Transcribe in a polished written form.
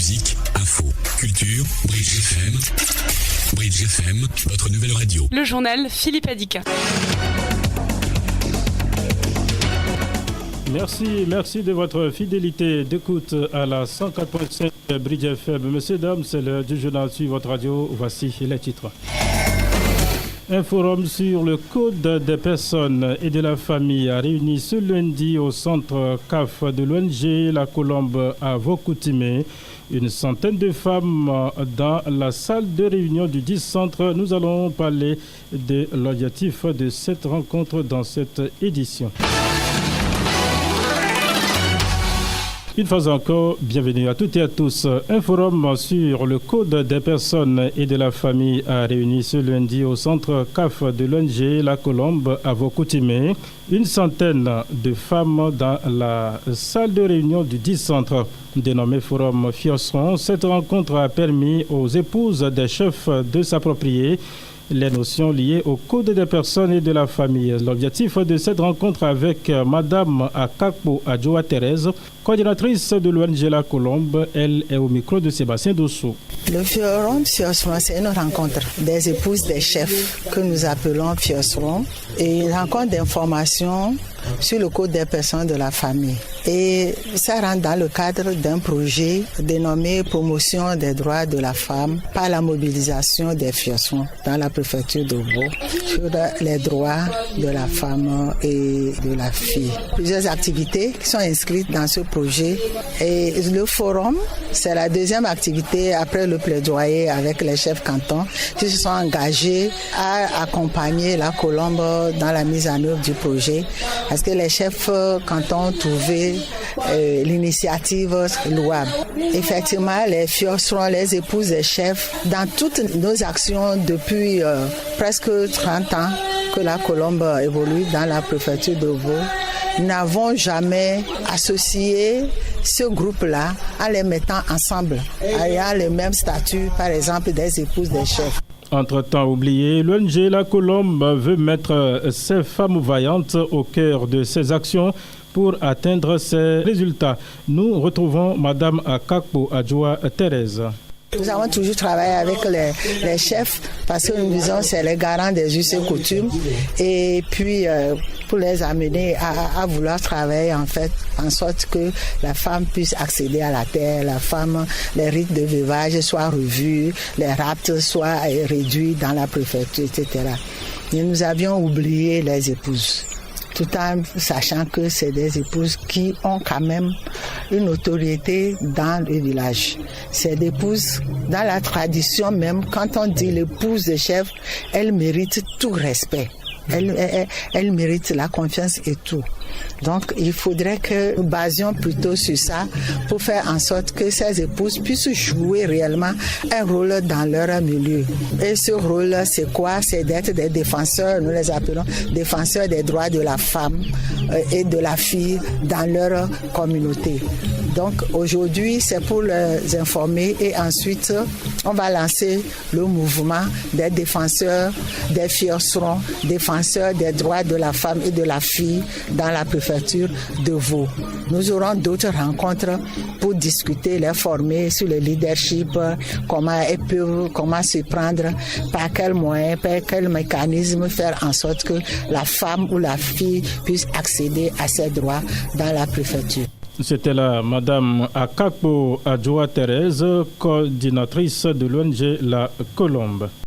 Musique, info, culture, Bridge FM. Bridge FM, votre nouvelle radio. Le journal Philippe Adika. Merci de votre fidélité d'écoute à la 104.5 Bridge FM. Messieurs, dames, c'est l'heure du journal sur votre radio. Voici les titres. Un forum sur le code des personnes et de la famille a réuni ce lundi au centre CAF de l'ONG La Colombe à Vaucoutimé. Une centaine de femmes dans la salle de réunion du 10 centre. Nous allons parler de l'objectif de cette rencontre dans cette édition. Une fois encore, bienvenue à toutes et à tous. Un forum sur le code des personnes et de la famille a réuni ce lundi au centre CAF de l'ONG La Colombe à Vaucoutimé. Une centaine de femmes dans la salle de réunion du 10 centre dénommé Forum Fiosron. Cette rencontre a permis aux épouses des chefs de s'approprier les notions liées au code des personnes et de la famille. L'objectif de cette rencontre avec Madame Akakpo Adjoa Thérèse, coordinatrice de l'ONG La Colombe, elle est au micro de Sébastien Dosso. Le Forum Fiosron, c'est une rencontre des épouses des chefs que nous appelons Fiosron et une rencontre d'information sur le code des personnes de la famille. Et ça rentre dans le cadre d'un projet dénommé Promotion des droits de la femme par la mobilisation des Fiosrons dans la préfecture de Vaud sur les droits de la femme et de la fille. Plusieurs activités qui sont inscrites dans ce projet. Et le forum, c'est la deuxième activité après le plaidoyer avec les chefs cantons qui se sont engagés à accompagner la Colombe dans la mise en œuvre du projet. Parce que les chefs cantons ont trouvé l'initiative louable. Effectivement, les Fiosrons, les épouses des chefs, dans toutes nos actions depuis presque 30 ans que la Colombe évolue dans la préfecture de Vaud, n'avons jamais associé ce groupe-là en les mettant ensemble, ayant le même statut, par exemple, des épouses des chefs. Entre-temps oublié, l'ONG La Colombe veut mettre ces femmes vaillantes au cœur de ses actions pour atteindre ces résultats. Nous retrouvons Madame Akakpo Adjoa Thérèse. Nous avons toujours travaillé avec les chefs parce que nous disons que c'est les garants des us et coutumes et puis pour les amener à vouloir travailler en fait en sorte que la femme puisse accéder à la terre, la femme, les rites de veuvage soient revus, les raptes soient réduits dans la préfecture, etc. Et nous avions oublié les épouses, tout en sachant que c'est des épouses qui ont quand même une autorité dans le village. C'est des épouses, dans la tradition même, quand on dit l'épouse de chef, elle mérite tout respect. Elle mérite la confiance et tout. Donc, il faudrait que nous basions plutôt sur ça pour faire en sorte que ces épouses puissent jouer réellement un rôle dans leur milieu. Et ce rôle, c'est quoi? C'est d'être des défenseurs, nous les appelons défenseurs des droits de la femme et de la fille dans leur communauté. Donc, aujourd'hui, c'est pour les informer et ensuite, on va lancer le mouvement des défenseurs, des Fiosrons, défenseurs des droits de la femme et de la fille dans la préfecture de Vaud. Nous aurons d'autres rencontres pour discuter, les former sur le leadership, comment elles peuvent, comment se prendre, par quels moyens, par quel mécanisme faire en sorte que la femme ou la fille puisse accéder à ses droits dans la préfecture. C'était là Madame Akakpo Adjoa Thérèse, coordinatrice de l'ONG La Colombe.